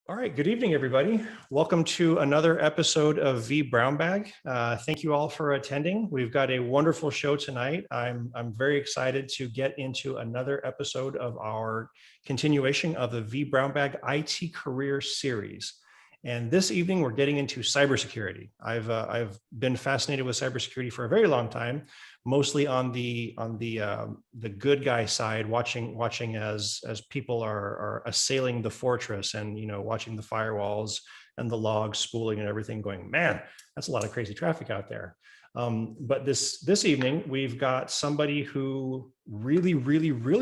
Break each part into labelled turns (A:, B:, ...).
A: All right, good evening, everybody. Welcome to another episode of vBrownBag. Thank you all for attending. We've got a wonderful show tonight. I'm very excited to get into another episode of our continuation of the vBrownBag IT Career Series. And this evening, we're getting into cybersecurity. I've been fascinated with cybersecurity for a very long time, mostly on the good guy side, watching as people are assailing the fortress, and watching the firewalls and the logs spooling and everything, going, man, that's a lot of crazy traffic out there. But this evening, we've got somebody who really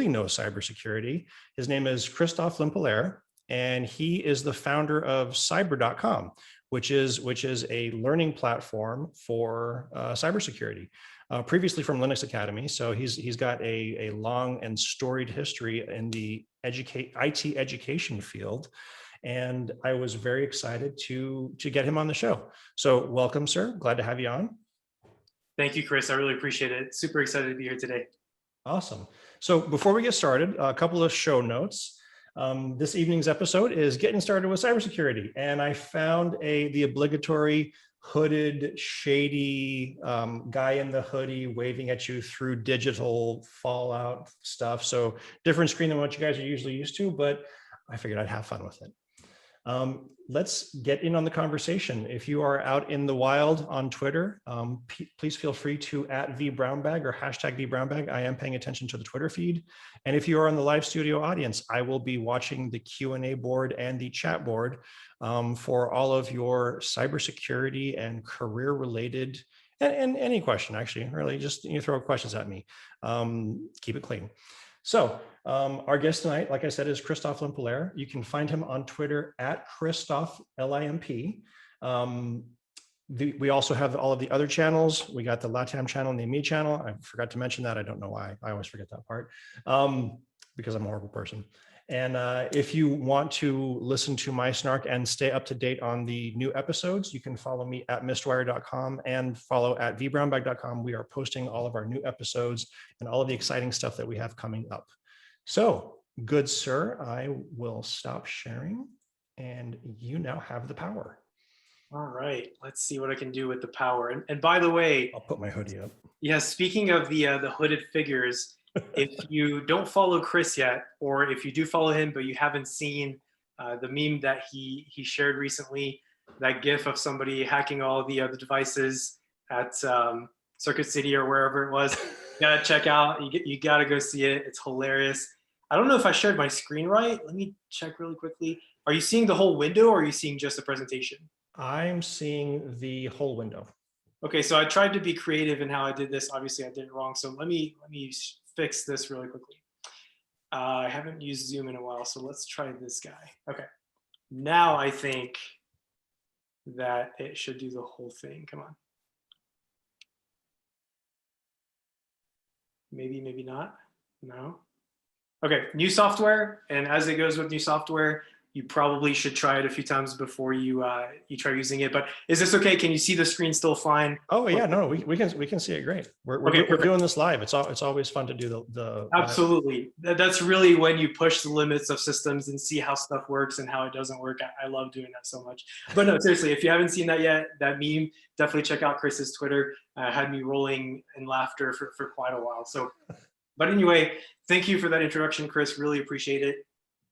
A: knows cybersecurity. His name is Christophe Limpalair, and he is the founder of Cyber.com, which is a learning platform for cybersecurity. Previously from Linux Academy, so he's got a long and storied history in the IT education field, and I was very excited to get him on the show. So welcome, sir. Glad to have you on.
B: Thank you, Chris. I really appreciate it. Super excited to be here today.
A: Awesome. So before we get started, a couple of show notes. This evening's episode is getting started with cybersecurity, and I found the obligatory hooded, shady guy in the hoodie waving at you through digital Fallout stuff. So different screen than what you guys are usually used to, but I figured I'd have fun with it. Let's get in on the conversation. If you are out in the wild on Twitter, please feel free to @vBrownBag or #vBrownBag. I am paying attention to the Twitter feed. And if you are in the live studio audience, I will be watching the Q&A board and the chat board for all of your cybersecurity and career related, and any question, actually, really, just throw questions at me. Keep it clean. So our guest tonight, like I said, is Christophe Limpalair. You can find him on Twitter @Christophe LIMP. We also have all of the other channels. We got the LATAM channel and the EMEA channel. I forgot to mention that. I don't know why. I always forget that part because I'm a horrible person. And if you want to listen to my snark and stay up to date on the new episodes, you can follow me @mistwire.com and follow @vbrownbag.com. We are posting all of our new episodes and all of the exciting stuff that we have coming up. So, good sir, I will stop sharing, and you now have the power.
B: All right, let's see what I can do with the power. And by the way,
A: I'll put my hoodie up.
B: Yeah, speaking of the hooded figures, if you don't follow Chris yet, or if you do follow him but you haven't seen the meme that he shared recently, that GIF of somebody hacking all the other devices at Circuit City or wherever it was, you gotta check out. You gotta go see it. It's hilarious. I don't know if I shared my screen right. Let me check really quickly. Are you seeing the whole window, or are you seeing just the presentation?
A: I'm seeing the whole window.
B: Okay, so I tried to be creative in how I did this. Obviously, I did it wrong. So let me fix this really quickly. I haven't used Zoom in a while, so let's try this guy. Okay, now I think that it should do the whole thing. Come on. Maybe, maybe not. No. Okay, new software, and as it goes with new software, you probably should try it a few times before you try using it. But is this okay? Can you see the screen still fine?
A: Oh yeah, no, we can see it great. We're doing this live. It's always fun to do the
B: Absolutely. That's really when you push the limits of systems and see how stuff works and how it doesn't work. I love doing that so much. But no, seriously, if you haven't seen that yet, that meme, definitely check out Chris's Twitter. Had me rolling in laughter for quite a while. So, but anyway, thank you for that introduction, Chris. Really appreciate it.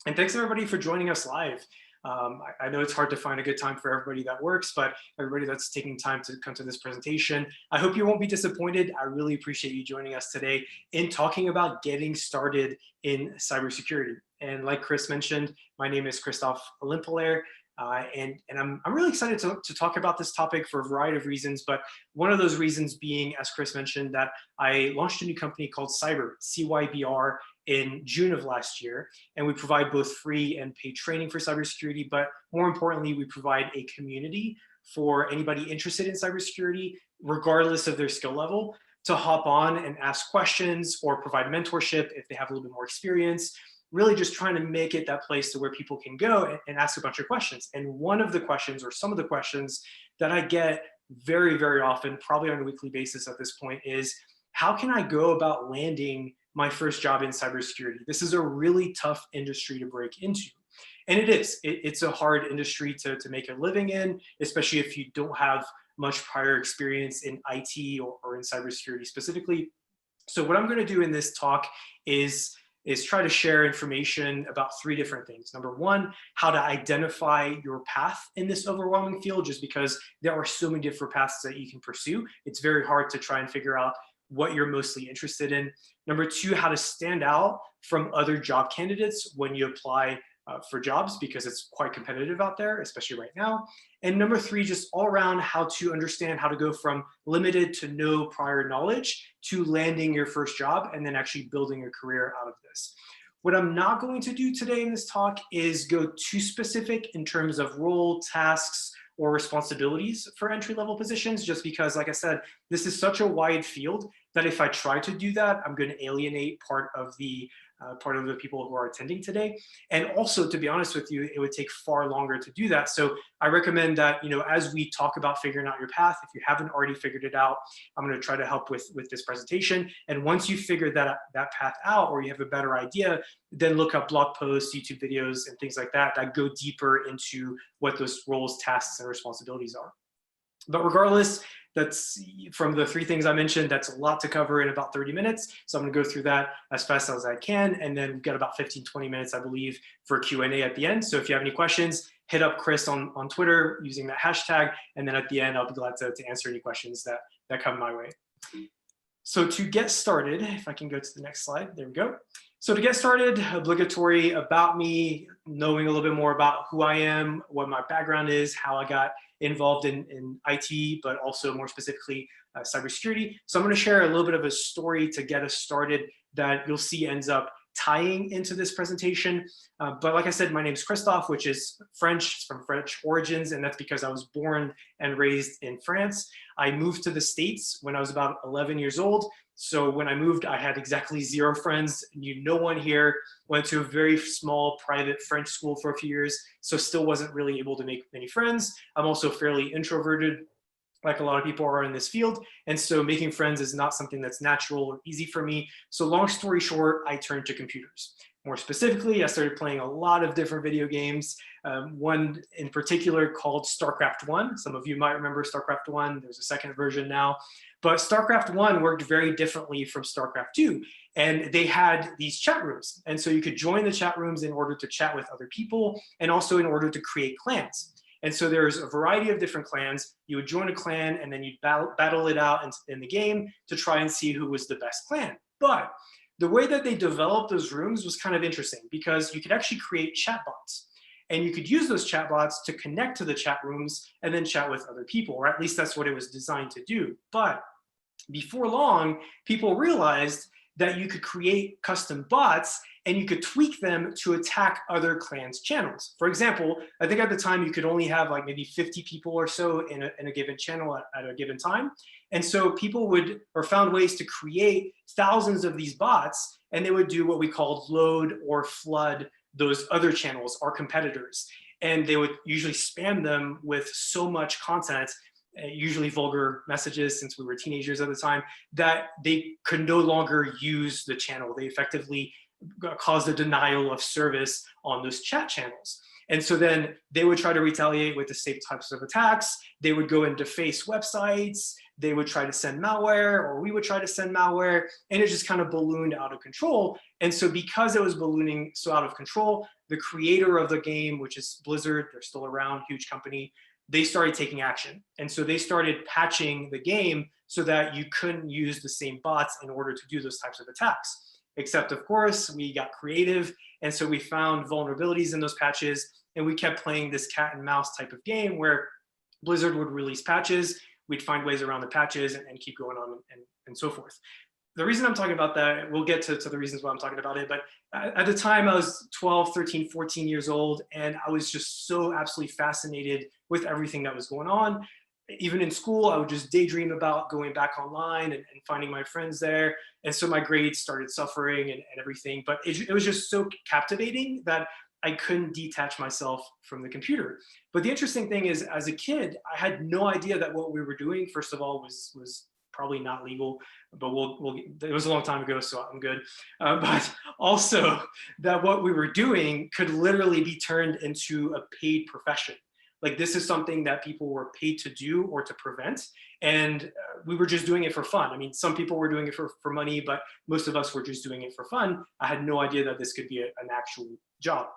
B: And thanks everybody for joining us live. I know it's hard to find a good time for everybody that works, but everybody that's taking time to come to this presentation, I hope you won't be disappointed. I really appreciate you joining us today in talking about getting started in cybersecurity. And like Chris mentioned, my name is Christophe Limpalair, and I'm really excited to talk about this topic for a variety of reasons, but one of those reasons being, as Chris mentioned, that I launched a new company called Cyber, CYBR, in June of last year, and we provide both free and paid training for cybersecurity, but more importantly, we provide a community for anybody interested in cybersecurity, regardless of their skill level, to hop on and ask questions or provide mentorship if they have a little bit more experience, really just trying to make it that place to where people can go and ask a bunch of questions. And one of the questions, or some of the questions that I get very, very often, probably on a weekly basis at this point, is how can I go about landing my first job in cybersecurity? This is a really tough industry to break into. And it's a hard industry to make a living in, especially if you don't have much prior experience in IT or in cybersecurity specifically. So what I'm going to do in this talk is try to share information about three different things. Number one, how to identify your path in this overwhelming field, just because there are so many different paths that you can pursue. It's very hard to try and figure out what you're mostly interested in. Number two, how to stand out from other job candidates when you apply for jobs, because it's quite competitive out there, especially right now. And number three, just all around how to understand how to go from limited to no prior knowledge to landing your first job and then actually building a career out of this. What I'm not going to do today in this talk is go too specific in terms of role, tasks, or responsibilities for entry-level positions, just because, like I said, this is such a wide field that if I try to do that, I'm going to alienate part of the people who are attending today. And also, to be honest with you, it would take far longer to do that. So I recommend that, as we talk about figuring out your path, if you haven't already figured it out, I'm going to try to help with this presentation. And once you figure that path out, or you have a better idea, then look up blog posts, YouTube videos, and things like that go deeper into what those roles, tasks, and responsibilities are. But regardless, that's from the three things I mentioned, that's a lot to cover in about 30 minutes. So I'm going to go through that as fast as I can. And then we've got about 15, 20 minutes, I believe, for Q&A at the end. So if you have any questions, hit up Chris on Twitter using that hashtag. And then at the end, I'll be glad to answer any questions that come my way. So to get started, if I can go to the next slide, there we go. So to get started, obligatory about me, knowing a little bit more about who I am, what my background is, how I got involved in IT, but also more specifically cybersecurity. So I'm going to share a little bit of a story to get us started that you'll see ends up tying into this presentation. But like I said, my name is Christophe, which is French, it's from French origins, and that's because I was born and raised in France. I moved to the States when I was about 11 years old. So when I moved, I had exactly 0 friends, knew no one here, went to a very small private French school for a few years, so still wasn't really able to make many friends. I'm also fairly introverted, like a lot of people are in this field. And so making friends is not something that's natural or easy for me. So long story short, I turned to computers. More specifically, I started playing a lot of different video games. One in particular called StarCraft 1. Some of you might remember StarCraft 1. There's a second version now. But StarCraft 1 worked very differently from StarCraft 2. And they had these chat rooms. And so you could join the chat rooms in order to chat with other people and also in order to create clans. And so there's a variety of different clans. You would join a clan and then you'd battle it out in the game to try and see who was the best clan. But the way that they developed those rooms was kind of interesting because you could actually create chatbots. And you could use those chatbots to connect to the chat rooms and then chat with other people, or at least that's what it was designed to do. But before long, people realized that you could create custom bots and you could tweak them to attack other clans' channels. For example, I think at the time you could only have like maybe 50 people or so in a given channel at a given time. And so people found ways to create thousands of these bots, and they would do what we called load or flood those other channels, our competitors. And they would usually spam them with so much content, usually vulgar messages since we were teenagers at the time, that they could no longer use the channel. They effectively caused a denial of service on those chat channels. And so then they would try to retaliate with the same types of attacks. They would go and deface websites. They would try to send malware, or we would try to send malware, and it just kind of ballooned out of control. And so because it was ballooning so out of control, the creator of the game, which is Blizzard, they're still around, huge company, they started taking action. And so they started patching the game so that you couldn't use the same bots in order to do those types of attacks. Except, of course, we got creative, and so we found vulnerabilities in those patches, and we kept playing this cat and mouse type of game where Blizzard would release patches, we'd find ways around the patches and keep going on and so forth. The reason I'm talking about that, we'll get to the reasons why I'm talking about it, but at the time I was 12, 13, 14 years old, and I was just so absolutely fascinated with everything that was going on. Even in school, I would just daydream about going back online and finding my friends there. And so my grades started suffering and everything, but it was just so captivating that I couldn't detach myself from the computer. But the interesting thing is, as a kid, I had no idea that what we were doing, first of all, was probably not legal, but it was a long time ago, so I'm good. But also that what we were doing could literally be turned into a paid profession. Like this is something that people were paid to do or to prevent. And we were just doing it for fun. I mean, some people were doing it for money, but most of us were just doing it for fun. I had no idea that this could be an actual job.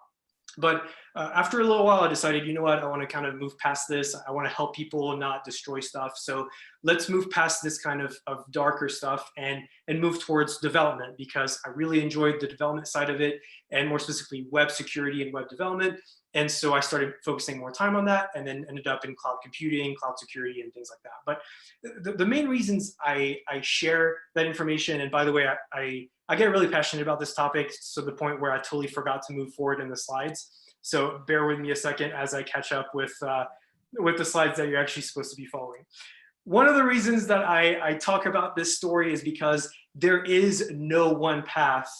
B: But after a little while, I decided, you know what, I want to kind of move past this. I want to help people not destroy stuff. So let's move past this kind of darker stuff and move towards development, because I really enjoyed the development side of it, and more specifically web security and web development. And so I started focusing more time on that, and then ended up in cloud computing, cloud security, and things like that. But the main reasons I share that information, and by the way, I get really passionate about this topic to the point where I totally forgot to move forward in the slides. So bear with me a second as I catch up with the slides that you're actually supposed to be following. One of the reasons that I talk about this story is because there is no one path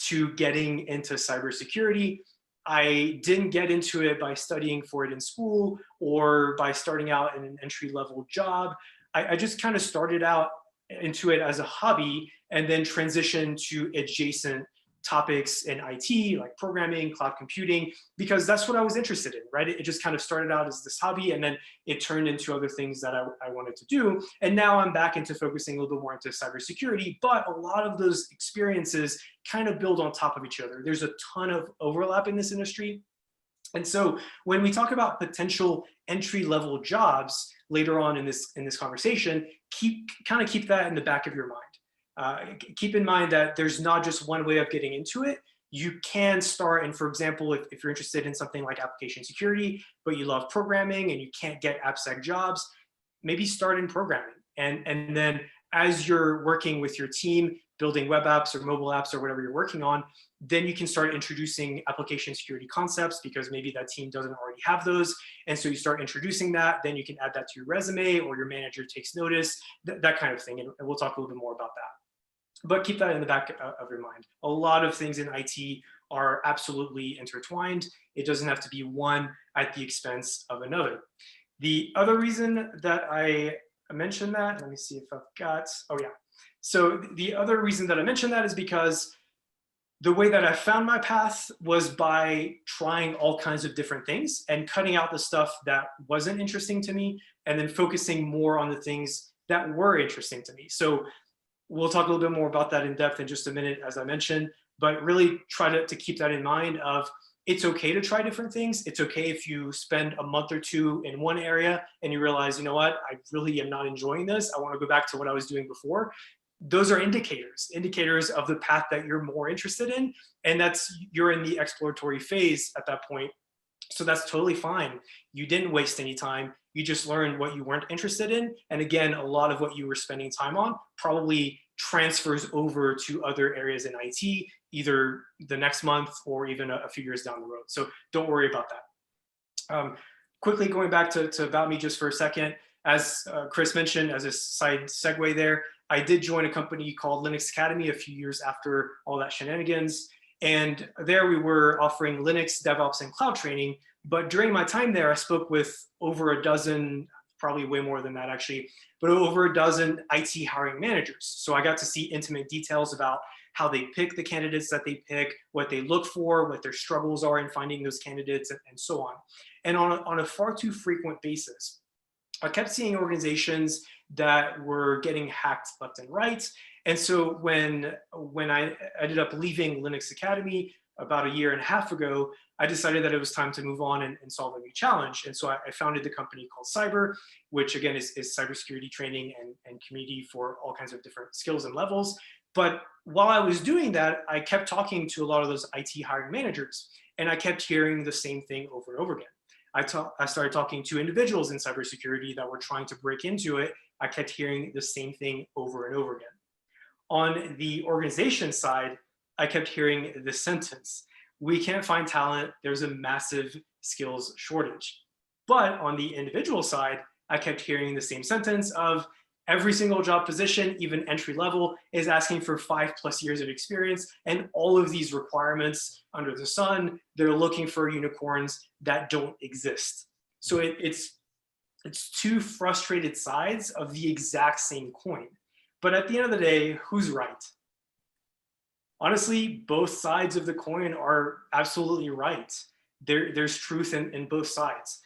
B: to getting into cybersecurity. I didn't get into it by studying for it in school or by starting out in an entry-level job. I just kind of started out into it as a hobby and then transitioned to adjacent topics in IT, like programming, cloud computing, because that's what I was interested in, right? It just kind of started out as this hobby, and then it turned into other things that I wanted to do. And now I'm back into focusing a little bit more into cybersecurity, but a lot of those experiences kind of build on top of each other. There's a ton of overlap in this industry. And so when we talk about potential entry-level jobs later on in this conversation, keep that in the back of your mind. Keep in mind that there's not just one way of getting into it. You can start, and for example, if you're interested in something like application security, but you love programming and you can't get AppSec jobs, maybe start in programming. And then as you're working with your team, building web apps or mobile apps or whatever you're working on, then you can start introducing application security concepts, because maybe that team doesn't already have those. And so you start introducing that, then you can add that to your resume, or your manager takes notice, that kind of thing. And we'll talk a little bit more about that. But keep that in the back of your mind. A lot of things in IT are absolutely intertwined. It doesn't have to be one at the expense of another. The other reason that I mentioned that, let me see if I've got, oh yeah. So the other reason that I mentioned that is because the way that I found my path was by trying all kinds of different things and cutting out the stuff that wasn't interesting to me, and then focusing more on the things that were interesting to me. So we'll talk a little bit more about that in depth in just a minute, as I mentioned, but really try to keep that in mind of, it's okay to try different things. It's okay if you spend a month or two in one area and you realize, you know what, I really am not enjoying this. I want to go back to what I was doing before. Those are indicators of the path that you're more interested in. And you're in the exploratory phase at that point. So that's totally fine. You didn't waste any time. You just learned what you weren't interested in. And again, a lot of what you were spending time on probably transfers over to other areas in IT, either the next month or even a few years down the road. So don't worry about that. Quickly going back to About Me just for a second, as Chris mentioned, as a side segue there, I did join a company called Linux Academy a few years after all that shenanigans. And there we were offering Linux, DevOps, and cloud training. But during my time there, I spoke with over a dozen, probably way more than that actually, but over a dozen IT hiring managers. So I got to see intimate details about how they pick the candidates that they pick, what they look for, what their struggles are in finding those candidates, and so on. And on a far too frequent basis, I kept seeing organizations that were getting hacked left and right. And so when I ended up leaving Linux Academy about a year and a half ago, I decided that it was time to move on and solve a new challenge. And so I founded the company called Cyber, which again is cybersecurity training and community for all kinds of different skills and levels. But while I was doing that, I kept talking to a lot of those IT hiring managers, and I kept hearing the same thing over and over again. I started talking to individuals in cybersecurity that were trying to break into it. I kept hearing the same thing over and over again. On the organization side, I kept hearing this sentence: we can't find talent, there's a massive skills shortage. But on the individual side, I kept hearing the same sentence of, every single job position, even entry level, is asking for 5+ years of experience, and all of these requirements under the sun, they're looking for unicorns that don't exist. So it's two frustrated sides of the exact same coin. But at the end of the day, who's right? Honestly, both sides of the coin are absolutely right. There's truth in both sides.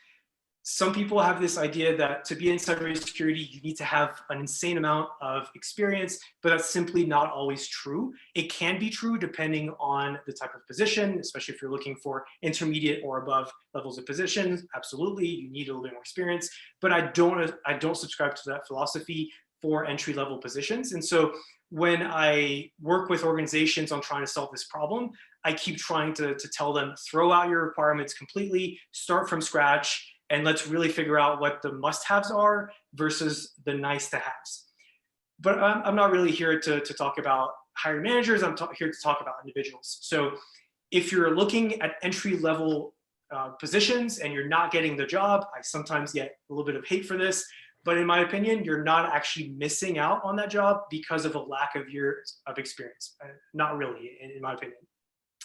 B: Some people have this idea that to be in cybersecurity, you need to have an insane amount of experience, but that's simply not always true. It can be true depending on the type of position, especially if you're looking for intermediate or above levels of positions. Absolutely, you need a little bit more experience, but I don't subscribe to that philosophy for entry-level positions. And so when I work with organizations on trying to solve this problem, I keep trying to tell them, throw out your requirements completely, start from scratch, and let's really figure out what the must-haves are versus the nice-to-haves. But I'm not really here to talk about hiring managers. I'm here to talk about individuals. So if you're looking at entry-level positions and you're not getting the job, I sometimes get a little bit of hate for this. But in my opinion, you're not actually missing out on that job because of a lack of years of experience. Not really, in my opinion.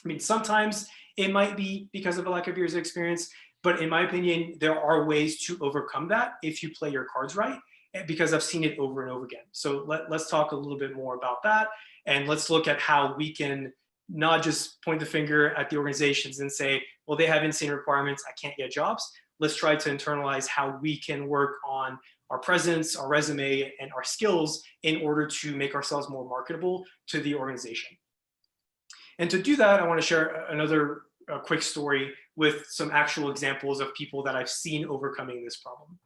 B: I mean, sometimes it might be because of a lack of years of experience, but in my opinion, there are ways to overcome that if you play your cards right, because I've seen it over and over again. So let's talk a little bit more about that. And let's look at how we can not just point the finger at the organizations and say, well, they have insane requirements, I can't get jobs. Let's try to internalize how we can work on our presence, our resume, and our skills in order to make ourselves more marketable to the organization. And to do that, I want to share another quick story with some actual examples of people that I've seen overcoming this problem.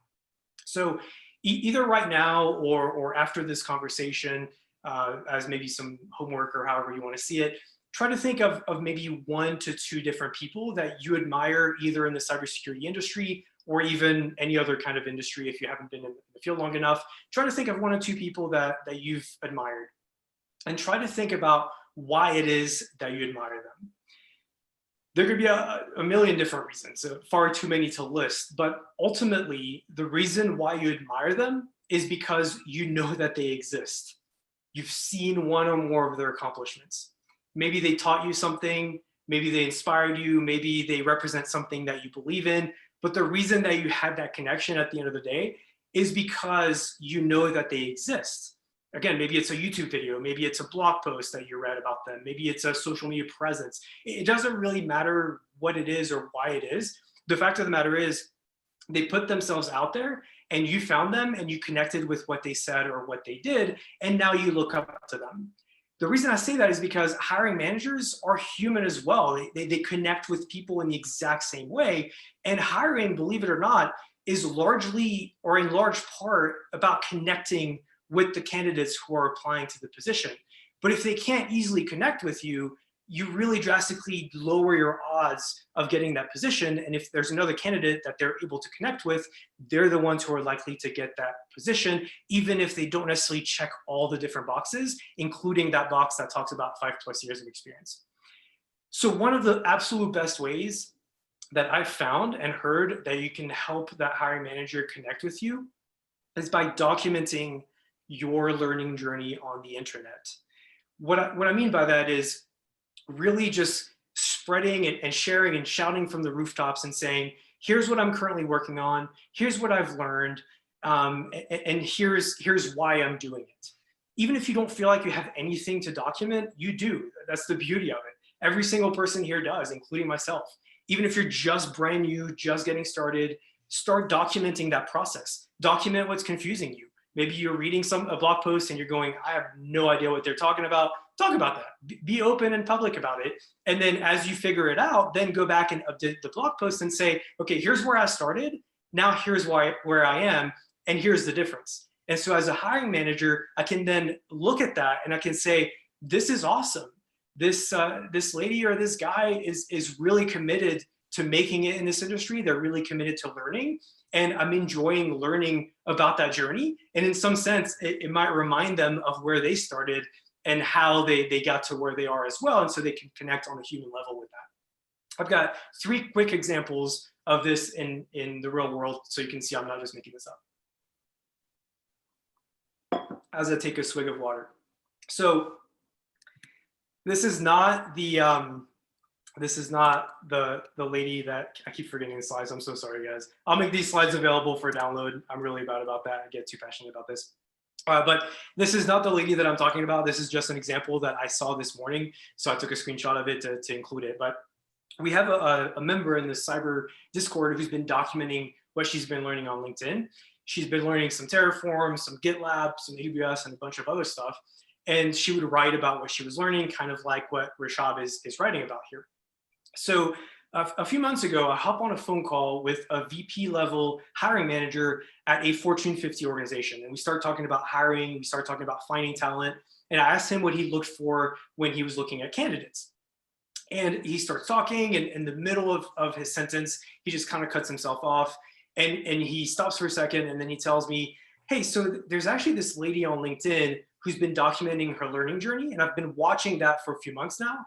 B: So either right now or after this conversation, as maybe some homework or however you want to see it, try to think of maybe 1 to 2 different people that you admire either in the cybersecurity industry or even any other kind of industry if you haven't been in the field long enough. Try to think of 1 or 2 people that you've admired and try to think about why it is that you admire them. There could be a million different reasons, far too many to list, but ultimately the reason why you admire them is because you know that they exist. You've seen 1 or more of their accomplishments. Maybe they taught you something, maybe they inspired you, maybe they represent something that you believe in, but the reason that you had that connection at the end of the day is because you know that they exist. Again, maybe it's a YouTube video, maybe it's a blog post that you read about them, maybe it's a social media presence. It doesn't really matter what it is or why it is. The fact of the matter is they put themselves out there and you found them and you connected with what they said or what they did, and now you look up to them. The reason I say that is because hiring managers are human as well. They connect with people in the exact same way. And hiring, believe it or not, is largely or in large part about connecting with the candidates who are applying to the position. But if they can't easily connect with you, you really drastically lower your odds of getting that position. And if there's another candidate that they're able to connect with, they're the ones who are likely to get that position, even if they don't necessarily check all the different boxes, including that box that talks about 5+ years of experience. So one of the absolute best ways that I've found and heard that you can help that hiring manager connect with you is by documenting your learning journey on the internet. What I mean by that is really just spreading and sharing and shouting from the rooftops and saying, here's what I'm currently working on, here's what I've learned, and here's why I'm doing it. Even if you don't feel like you have anything to document, you do. That's the beauty of it. Every single person here does, including myself. Even if you're just brand new, just getting started, start documenting that process. Document what's confusing you. Maybe you're reading a blog post and you're going, I have no idea what they're talking about. Talk about that. Be open and public about it. And then as you figure it out, then go back and update the blog post and say, okay, here's where I started. Now here's where I am. And here's the difference. And so as a hiring manager, I can then look at that and I can say, this is awesome. This lady or this guy is really committed to making it in this industry. They're really committed to learning. And I'm enjoying learning about that journey. And in some sense, it might remind them of where they started and how they got to where they are as well. And so they can connect on a human level with that. I've got 3 quick examples of this in the real world, so you can see I'm not just making this up. As I take a swig of water. So this is not the lady that I keep forgetting the slides. I'm so sorry, guys. I'll make these slides available for download. I'm really bad about that. I get too passionate about this. But this is not the lady that I'm talking about. This is just an example that I saw this morning. So I took a screenshot of it to include it. But we have a member in the cyber Discord who's been documenting what she's been learning on LinkedIn. She's been learning some Terraform, some GitLab, some AWS, and a bunch of other stuff. And she would write about what she was learning, kind of like what Rishab is writing about here. So a few months ago, I hopped on a phone call with a VP level hiring manager at a Fortune 50 organization. And we started talking about hiring, we started talking about finding talent. And I asked him what he looked for when he was looking at candidates. And he starts talking, and in the middle of his sentence, he just kind of cuts himself off. And he stops for a second, and then he tells me, hey, so there's actually this lady on LinkedIn who's been documenting her learning journey. And I've been watching that for a few months now.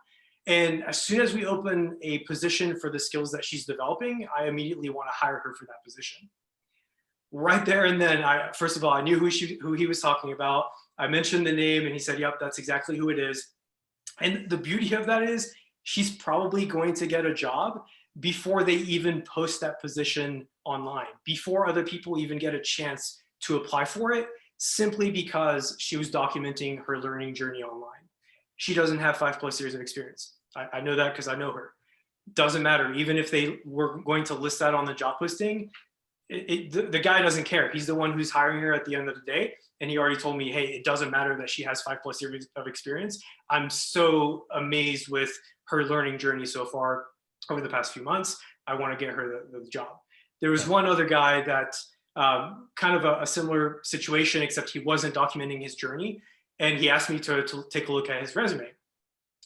B: And as soon as we open a position for the skills that she's developing, I immediately want to hire her for that position. Right there and then, first of all, I knew who he was talking about. I mentioned the name, and he said, yep, that's exactly who it is. And the beauty of that is she's probably going to get a job before they even post that position online, before other people even get a chance to apply for it, simply because she was documenting her learning journey online. She doesn't have 5+ years of experience. I know that because I know her. Doesn't matter. Even if they were going to list that on the job posting, the guy doesn't care. He's the one who's hiring her at the end of the day. And he already told me, hey, it doesn't matter that she has 5+ years of experience. I'm so amazed with her learning journey so far over the past few months. I want to get her the job. There was one other guy that kind of a similar situation, except he wasn't documenting his journey. And he asked me to take a look at his resume.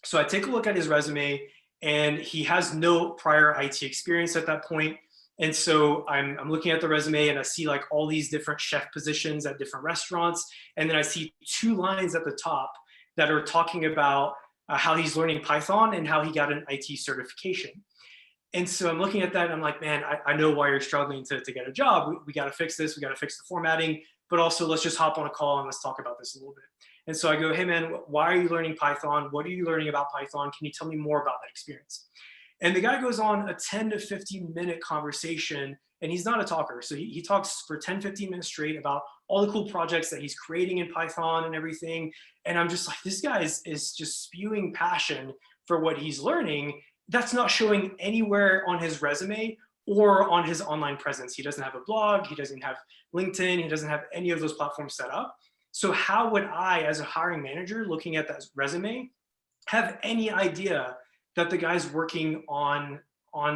B: So I take a look at his resume, and he has no prior IT experience at that point. And so I'm looking at the resume, and I see like all these different chef positions at different restaurants. And then I see 2 lines at the top that are talking about how he's learning Python and how he got an IT certification. And so I'm looking at that, and I'm like, man, I know why you're struggling to get a job. We got to fix this. We got to fix the formatting. But also, let's just hop on a call and let's talk about this a little bit. And so I go, hey, man, why are you learning Python? What are you learning about Python? Can you tell me more about that experience? And the guy goes on a 10 to 15 minute conversation, and he's not a talker. So he talks for 10, 15 minutes straight about all the cool projects that he's creating in Python and everything. And I'm just like, this guy is just spewing passion for what he's learning. That's not showing anywhere on his resume or on his online presence. He doesn't have a blog. He doesn't have LinkedIn. He doesn't have any of those platforms set up. So how would I, as a hiring manager, looking at that resume, have any idea that the guy's working on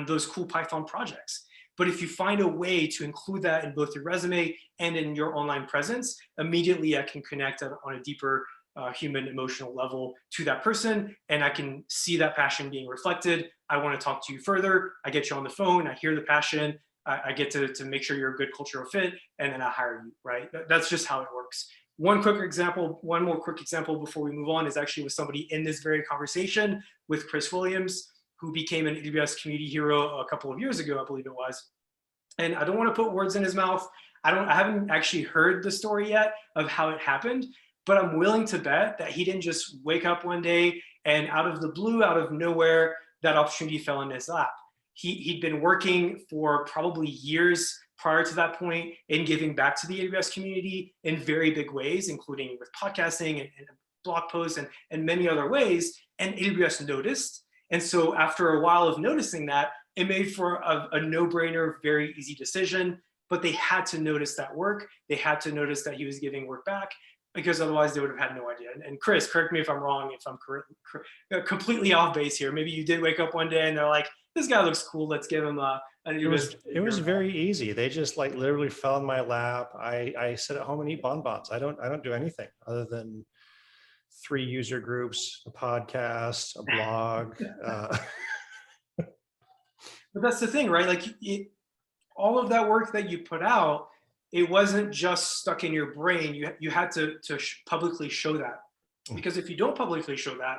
B: those cool Python projects? But if you find a way to include that in both your resume and in your online presence, immediately I can connect on a deeper human emotional level to that person, and I can see that passion being reflected. I want to talk to you further. I get you on the phone. I hear the passion. I get to make sure you're a good cultural fit, and then I hire you, right? That's just how it works. One more quick example before we move on is actually with somebody in this very conversation with Chris Williams, who became an AWS community hero a couple of years ago, I believe it was. And I don't want to put words in his mouth. I haven't actually heard the story yet of how it happened, but I'm willing to bet that he didn't just wake up one day and out of the blue, out of nowhere, that opportunity fell in his lap. He'd been working for probably years prior to that point in giving back to the AWS community in very big ways, including with podcasting and blog posts and many other ways. And AWS noticed. And so after a while of noticing that, it made for a no-brainer, very easy decision. But they had to notice that work. They had to notice that he was giving work back, because otherwise they would have had no idea. And Chris, correct me if I'm wrong, if I'm completely off base here. Maybe you did wake up one day and they're like, this guy looks cool. Let's give him
A: It was very easy. They just like literally fell in my lap. I sit at home and eat bonbons. I don't do anything other than 3 user groups, a podcast, a blog.
B: But that's the thing, right? Like all of that work that you put out, it wasn't just stuck in your brain. You had to publicly show that, because if you don't publicly show that,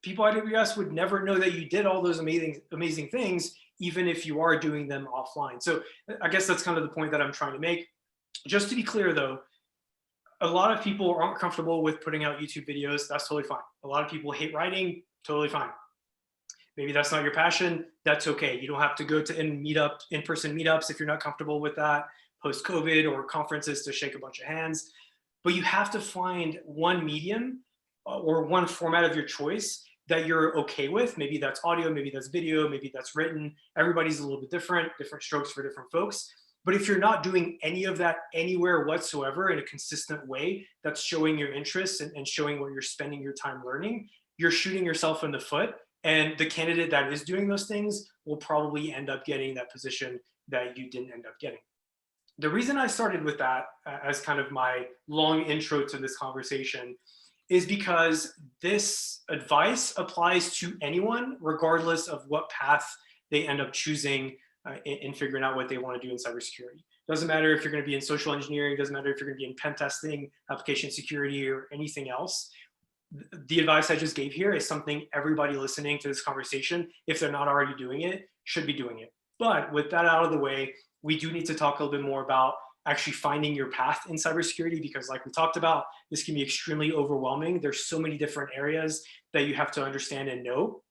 B: people at AWS would never know that you did all those amazing things, even if you are doing them offline. So I guess that's kind of the point that I'm trying to make. Just to be clear though, a lot of people aren't comfortable with putting out YouTube videos. That's totally fine. A lot of people hate writing. Totally fine. Maybe that's not your passion. That's okay. You don't have to go to in-person meetups if you're not comfortable with that, post-COVID, or conferences to shake a bunch of hands. but you have to find one medium or one format of your choice that you're okay with. Maybe that's audio, maybe that's video, maybe that's written. Everybody's a little bit different strokes for different folks. But if you're not doing any of that anywhere whatsoever in a consistent way that's showing your interests and showing what you're spending your time learning, you're shooting yourself in the foot. And the candidate that is doing those things will probably end up getting that position that you didn't end up getting. The reason I started with that as kind of my long intro to this conversation is because this advice applies to anyone, regardless of what path they end up choosing in figuring out what they want to do in cybersecurity. Doesn't matter if you're going to be in social engineering, doesn't matter if you're going to be in pen testing, application security, or anything else. The advice I just gave here is something everybody listening to this conversation, if they're not already doing it, should be doing it. But with that out of the way, we do need to talk a little bit more about actually finding your path in cybersecurity, because like we talked about, this can be extremely overwhelming. There's so many different areas that you have to understand and know.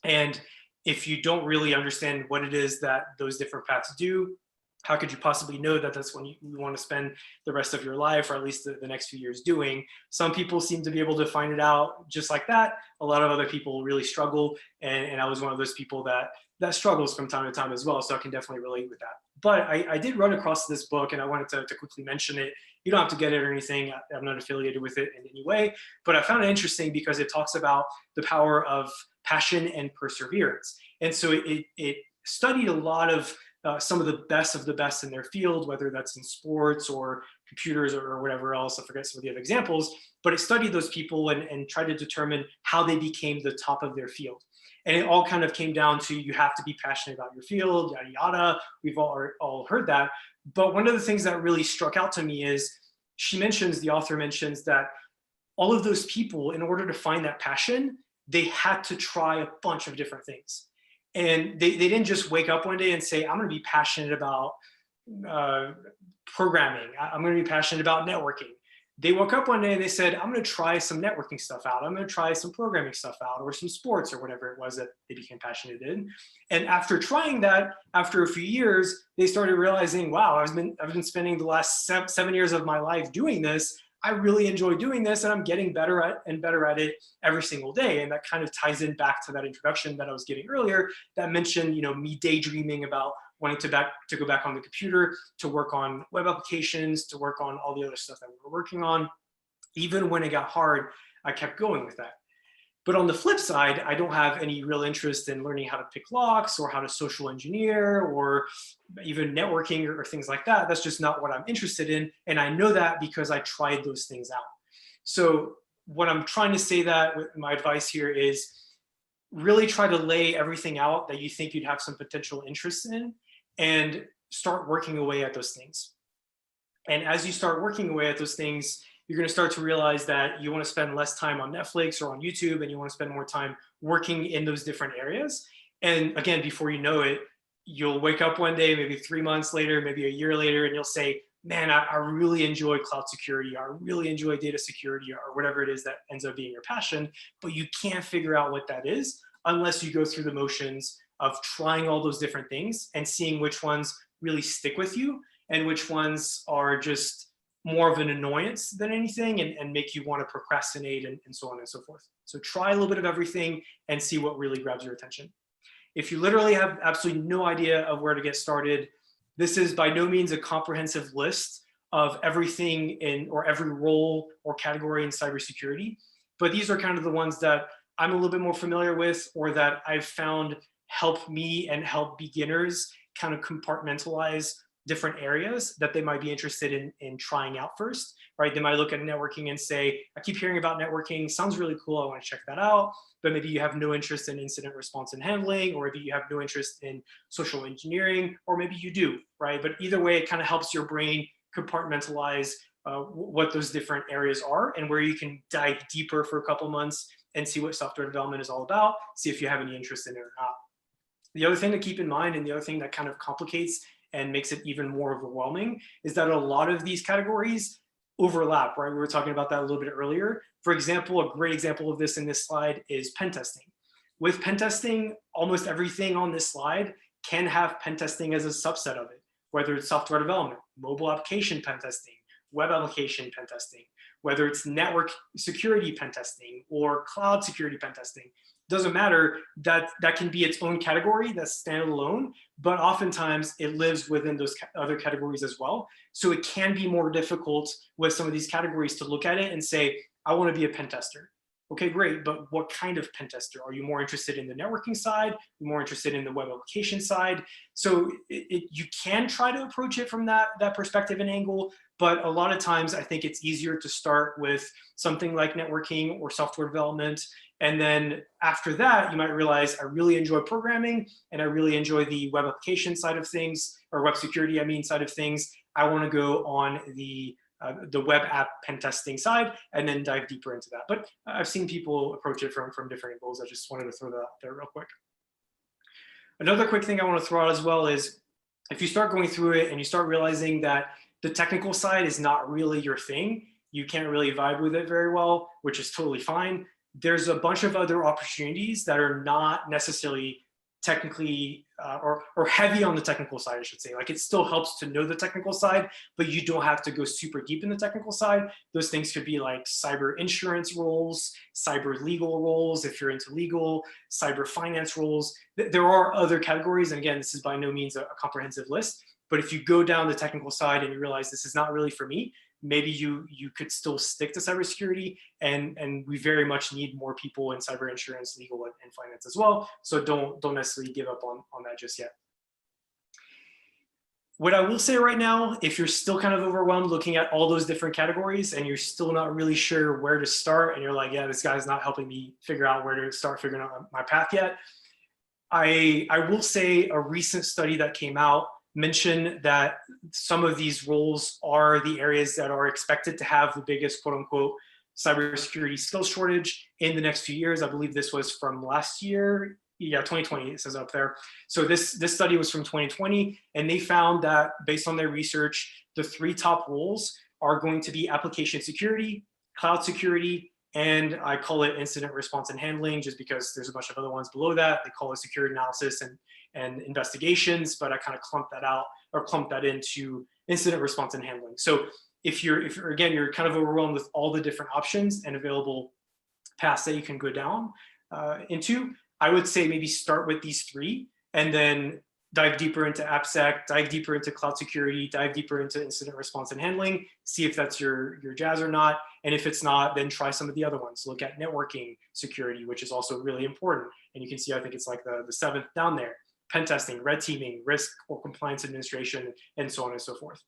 B: And if you don't really understand what it is that those different paths do, how could you possibly know that that's what you want to spend the rest of your life, or at least the next few years doing? Some people seem to be able to find it out just like that. A lot of other people really struggle. And I was one of those people that struggles from time to time as well. So I can definitely relate with that. But I did run across this book, and I wanted to quickly mention it. You don't have to get it or anything. I'm not affiliated with it in any way, but I found it interesting because it talks about the power of passion and perseverance. And so it studied a lot of some of the best in their field, whether that's in sports or computers or whatever else. I forget some of the other examples, but it studied those people and tried to determine how they became the top of their field. And it all kind of came down to, you have to be passionate about your field, yada, yada. We've all heard that. But one of the things that really struck out to me is the author mentions that all of those people, in order to find that passion, they had to try a bunch of different things. And they didn't just wake up one day and say, I'm going to be passionate about programming. I'm going to be passionate about networking. They woke up one day and they said, I'm going to try some networking stuff out. I'm going to try some programming stuff out, or some sports, or whatever it was that they became passionate in. And after trying that, after a few years, they started realizing, wow, I've been spending the last 7 years of my life doing this. I really enjoy doing this, and I'm getting better at it every single day. And that kind of ties in back to that introduction that I was giving earlier that mentioned, me daydreaming about wanting to go back on the computer, to work on web applications, to work on all the other stuff that we were working on. Even when it got hard, I kept going with that. But on the flip side, I don't have any real interest in learning how to pick locks, or how to social engineer, or even networking, or things like that. That's just not what I'm interested in. And I know that because I tried those things out. So what I'm trying to say, that with my advice here, is really try to lay everything out that you think you'd have some potential interest in, and start working away at those things. And as you start working away at those things, you're going to start to realize that you want to spend less time on Netflix or on YouTube, and you want to spend more time working in those different areas. And again, before you know it, you'll wake up one day, maybe 3 months later, maybe a year later, and you'll say, man, I really enjoy cloud security, I really enjoy data security, or whatever it is that ends up being your passion. But you can't figure out what that is unless you go through the motions of trying all those different things and seeing which ones really stick with you, and which ones are just more of an annoyance than anything, and make you want to procrastinate, and so on and so forth. So try a little bit of everything and see what really grabs your attention. If you literally have absolutely no idea of where to get started, this is by no means a comprehensive list of everything in, or every role or category in cybersecurity, but these are kind of the ones that I'm a little bit more familiar with, or that I've found help me and help beginners kind of compartmentalize different areas that they might be interested in trying out first, right? They might look at networking and say, I keep hearing about networking, sounds really cool, I want to check that out. But maybe you have no interest in incident response and handling, or maybe you have no interest in social engineering, or maybe you do, right? But either way, it kind of helps your brain compartmentalize what those different areas are, and where you can dive deeper for a couple months and see what software development is all about, see if you have any interest in it or not. The other thing to keep in mind, and the other thing that kind of complicates and makes it even more overwhelming, is that a lot of these categories overlap, right? We were talking about that a little bit earlier. For example, a great example of this in this slide is pen testing. With pen testing, almost everything on this slide can have pen testing as a subset of it, whether it's software development, mobile application pen testing, web application pen testing, whether it's network security pen testing or cloud security pen testing. Doesn't matter, that can be its own category that's standalone, but oftentimes it lives within those other categories as well. So it can be more difficult with some of these categories to look at it and say, I want to be a pen tester. Okay, great, but what kind of pen tester? Are you more interested in the networking side? You're more interested in the web application side? So you can try to approach it from that perspective and angle, but a lot of times I think it's easier to start with something like networking or software development. And then after that, you might realize I really enjoy programming and I really enjoy the web application side of things, or web security, side of things. I want to go on the web app pen testing side and then dive deeper into that. But I've seen people approach it from different angles. I just wanted to throw that out there real quick. Another quick thing I want to throw out as well is if you start going through it and you start realizing that the technical side is not really your thing, you can't really vibe with it very well, which is totally fine. There's a bunch of other opportunities that are not necessarily technically or heavy on the technical side, I should say. Like, it still helps to know the technical side, but you don't have to go super deep in the technical side. Those things could be like cyber insurance roles, cyber legal roles, if you're into legal, cyber finance roles. There are other categories. And again, this is by no means a comprehensive list, but if you go down the technical side and you realize this is not really for me, maybe you could still stick to cybersecurity, and we very much need more people in cyber insurance, legal, and finance as well. So don't necessarily give up on that just yet. What I will say right now, if you're still kind of overwhelmed looking at all those different categories and you're still not really sure where to start, and you're like, yeah, this guy's not helping me figure out where to start figuring out my path yet, I will say a recent study that came out mention that some of these roles are the areas that are expected to have the biggest quote unquote cybersecurity skills shortage in the next few years. I believe this was from last year. Yeah, 2020, it says up there. So this study was from 2020, and they found that based on their research, the 3 top roles are going to be application security, cloud security, and I call it incident response and handling, just because there's a bunch of other ones below that. They call it security analysis and investigations, but I kind of clump that into incident response and handling. So if you're again, you're kind of overwhelmed with all the different options and available paths that you can go down into, I would say maybe start with these 3 and then dive deeper into AppSec, dive deeper into cloud security, dive deeper into incident response and handling, see if that's your jazz or not. And if it's not, then try some of the other ones. Look at networking security, which is also really important. And you can see, I think it's like the 7th down there. Pen testing, red teaming, risk or compliance administration, and so on and so forth.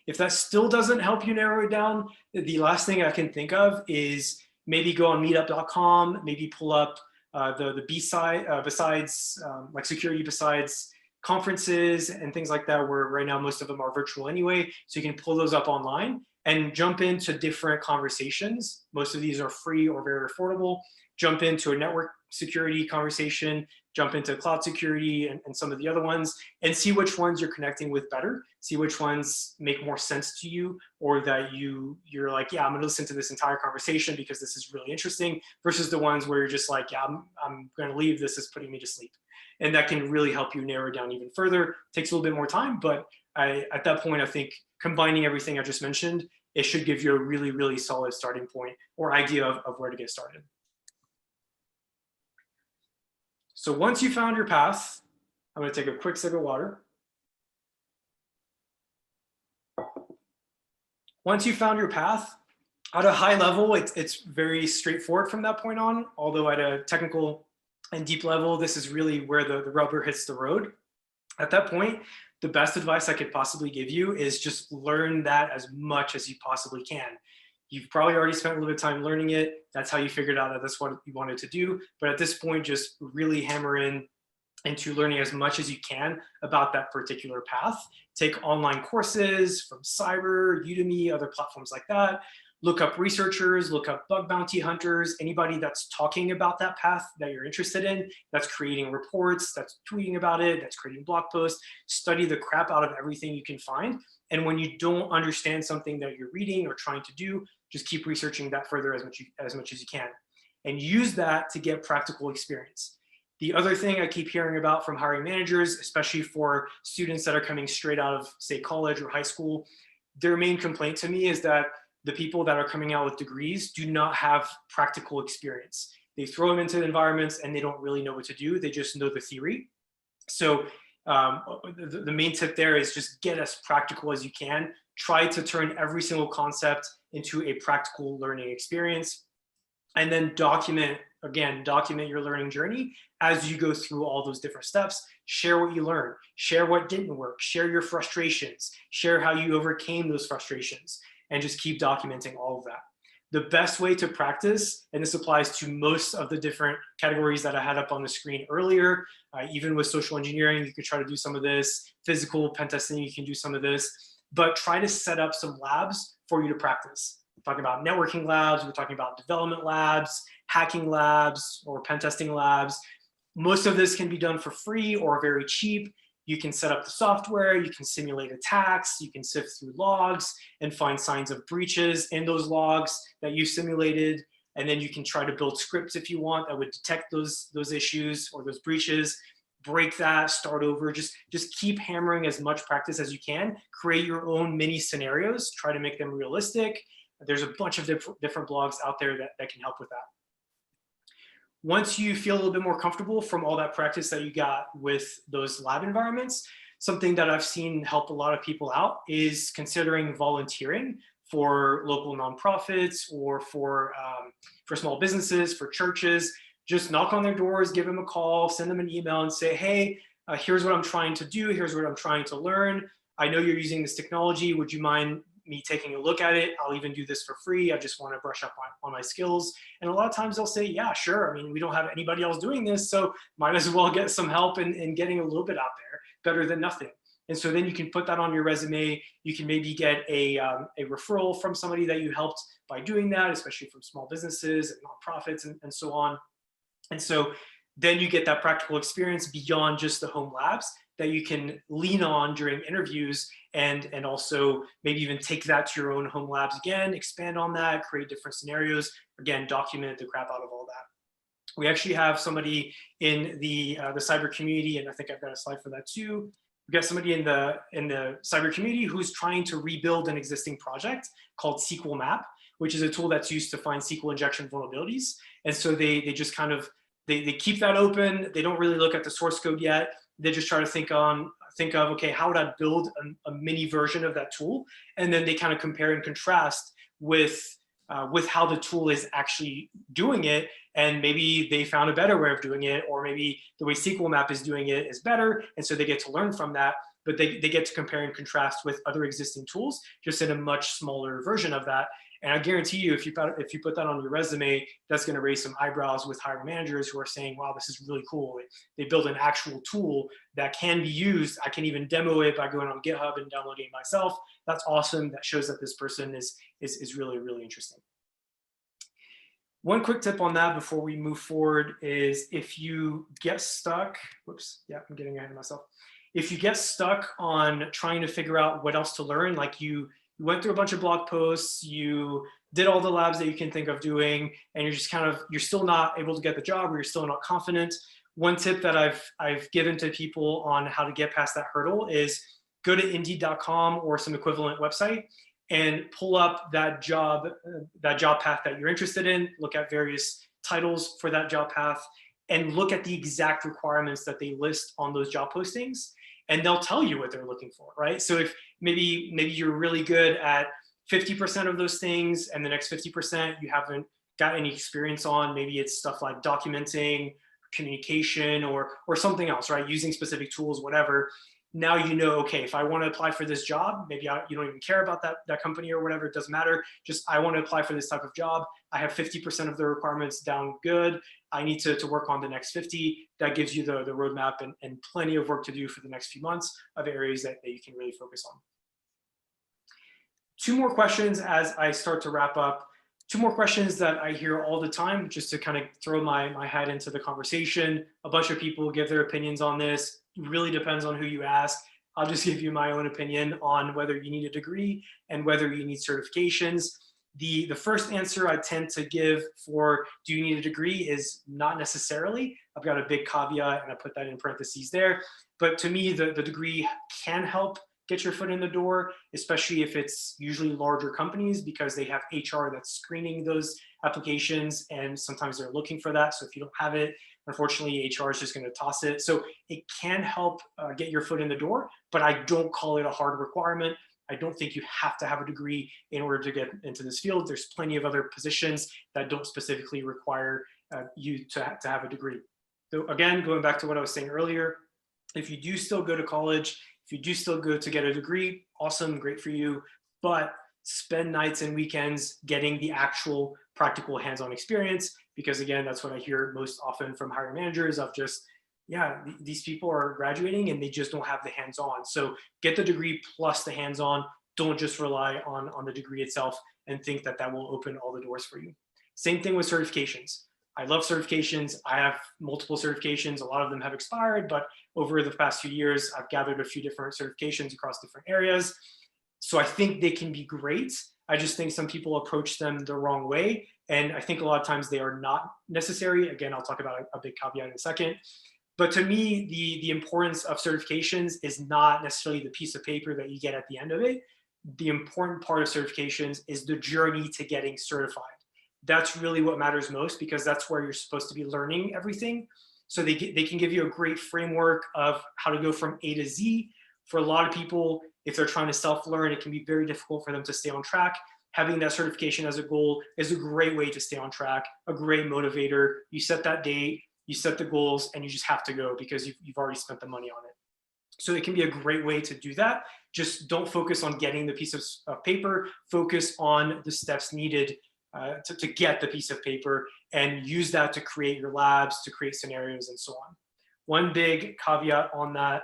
B: If that still doesn't help you narrow it down, the last thing I can think of is maybe go on meetup.com, maybe pull up the B-side, besides like security, besides conferences and things like that, where right now most of them are virtual anyway. So you can pull those up online and jump into different conversations. Most of these are free or very affordable. Jump into a network security conversation, jump into cloud security and some of the other ones, and see which ones you're connecting with better, see which ones make more sense to you, or that you're like, yeah, I'm gonna listen to this entire conversation because this is really interesting, versus the ones where you're just like, yeah, I'm gonna leave, this is putting me to sleep. And that can really help you narrow down even further. Takes a little bit more time, but at that point, I think combining everything I just mentioned, it should give you a really, really solid starting point or idea of where to get started. So once you found your path, I'm going to take a quick sip of water. Once you found your path, at a high level, it's very straightforward from that point on, although at a technical and deep level, this is really where the rubber hits the road. At that point, the best advice I could possibly give you is just learn that as much as you possibly can. You've probably already spent a little bit of time learning it. That's how you figured out that that's what you wanted to do. But at this point, just really hammer into learning as much as you can about that particular path. Take online courses from Cyber, Udemy, other platforms like that. Look up researchers, look up bug bounty hunters, anybody that's talking about that path that you're interested in, that's creating reports, that's tweeting about it, that's creating blog posts. Study the crap out of everything you can find. And when you don't understand something that you're reading or trying to do, just keep researching that further as much as you can. And use that to get practical experience. The other thing I keep hearing about from hiring managers, especially for students that are coming straight out of, say, college or high school, their main complaint to me is that the people that are coming out with degrees do not have practical experience. They throw them into the environments and they don't really know what to do. They just know the theory. So the main tip there is just get as practical as you can. Try to turn every single concept into a practical learning experience. And then document your learning journey as you go through all those different steps. Share what you learned, share what didn't work, share your frustrations, share how you overcame those frustrations, and just keep documenting all of that. The best way to practice, and this applies to most of the different categories that I had up on the screen earlier, even with social engineering, you could try to do some of this, physical pen testing, you can do some of this, but try to set up some labs for you to practice. We're talking about networking labs, we're talking about development labs, hacking labs, or pen testing labs. Most of this can be done for free or very cheap. You can set up the software, you can simulate attacks, you can sift through logs and find signs of breaches in those logs that you simulated. And then you can try to build scripts if you want that would detect those issues or those breaches, break that, start over, just keep hammering as much practice as you can, create your own mini scenarios, try to make them realistic. There's a bunch of different blogs out there that can help with that. Once you feel a little bit more comfortable from all that practice that you got with those lab environments, something that I've seen help a lot of people out is considering volunteering for local nonprofits or for small businesses, for churches. Just knock on their doors, give them a call, send them an email and say, hey, here's what I'm trying to do. Here's what I'm trying to learn. I know you're using this technology. Would you mind me taking a look at it? I'll even do this for free. I just want to brush up on my skills. And a lot of times they'll say, yeah, sure. I mean, we don't have anybody else doing this, so might as well get some help in getting a little bit out there, better than nothing. And so then you can put that on your resume. You can maybe get a referral from somebody that you helped by doing that, especially from small businesses and nonprofits and so on. And so then you get that practical experience beyond just the home labs that you can lean on during interviews, and also maybe even take that to your own home labs again, expand on that, create different scenarios, again, document the crap out of all that. We actually have somebody in the cyber community, and I think I've got a slide for that too. We've got somebody in the cyber community who's trying to rebuild an existing project called SQL Map, which is a tool that's used to find SQL injection vulnerabilities. And so they just kind of, they keep that open. They don't really look at the source code yet. They just try to think of, okay, how would I build a mini version of that tool? And then they kind of compare and contrast with how the tool is actually doing it. And maybe they found a better way of doing it, or maybe the way SQL Map is doing it is better. And so they get to learn from that, but they get to compare and contrast with other existing tools, just in a much smaller version of that. And I guarantee you, if you put that on your resume, that's going to raise some eyebrows with hiring managers who are saying, wow, this is really cool. They build an actual tool that can be used. I can even demo it by going on GitHub and downloading it myself. That's awesome. That shows that this person is really, really interesting. One quick tip on that before we move forward is if you get stuck, whoops, yeah, I'm getting ahead of myself. If you get stuck on trying to figure out what else to learn, like you went through a bunch of blog posts, you did all the labs that you can think of doing, and you're just you're still not able to get the job, or you're still not confident. One tip that I've given to people on how to get past that hurdle is go to Indeed.com or some equivalent website and pull up that job path that you're interested in, look at various titles for that job path, and look at the exact requirements that they list on those job postings, and they'll tell you what they're looking for, right? So if maybe you're really good at 50% of those things, and the next 50% you haven't got any experience on, maybe it's stuff like documenting, communication, or something else, right? Using specific tools, whatever. Now you know, okay, if I want to apply for this job, maybe you don't even care about that company or whatever, it doesn't matter. Just I want to apply for this type of job. I have 50% of the requirements down good. I need to work on the next 50. That gives you the roadmap and plenty of work to do for the next few months of areas that you can really focus on. Two more questions as I start to wrap up. Two more questions that I hear all the time, just to kind of throw my head into the conversation. A bunch of people give their opinions on this. It really depends on who you ask. I'll just give you my own opinion on whether you need a degree and whether you need certifications. The first answer I tend to give for do you need a degree is not necessarily. I've got a big caveat and I put that in parentheses there. But to me, the degree can help get your foot in the door, especially if it's usually larger companies because they have HR that's screening those applications and sometimes they're looking for that. So if you don't have it, unfortunately, HR is just going to toss it. So it can help get your foot in the door, but I don't call it a hard requirement. I don't think you have to have a degree in order to get into this field. There's plenty of other positions that don't specifically require you to have a degree. So again, going back to what I was saying earlier, if you do still go to college, if you do still go to get a degree, awesome, great for you, but spend nights and weekends getting the actual practical hands-on experience, because again, that's what I hear most often from hiring managers of just, yeah, these people are graduating and they just don't have the hands-on. So get the degree plus the hands-on. Don't just rely on the degree itself and think that that will open all the doors for you. Same thing with certifications. I love certifications. I have multiple certifications. A lot of them have expired, but over the past few years, I've gathered a few different certifications across different areas. So I think they can be great. I just think some people approach them the wrong way. And I think a lot of times they are not necessary. Again, I'll talk about a big caveat in a second. But to me, the importance of certifications is not necessarily the piece of paper that you get at the end of it. The important part of certifications is the journey to getting certified. That's really what matters most, because that's where you're supposed to be learning everything. So they can give you a great framework of how to go from A to Z. For a lot of people, if they're trying to self-learn, it can be very difficult for them to stay on track. Having that certification as a goal is a great way to stay on track, a great motivator. You set that date, you set the goals, and you just have to go because you've already spent the money on it. So it can be a great way to do that. Just don't focus on getting the piece of paper, focus on the steps needed to get the piece of paper, and use that to create your labs, to create scenarios, and so on. One big caveat on that,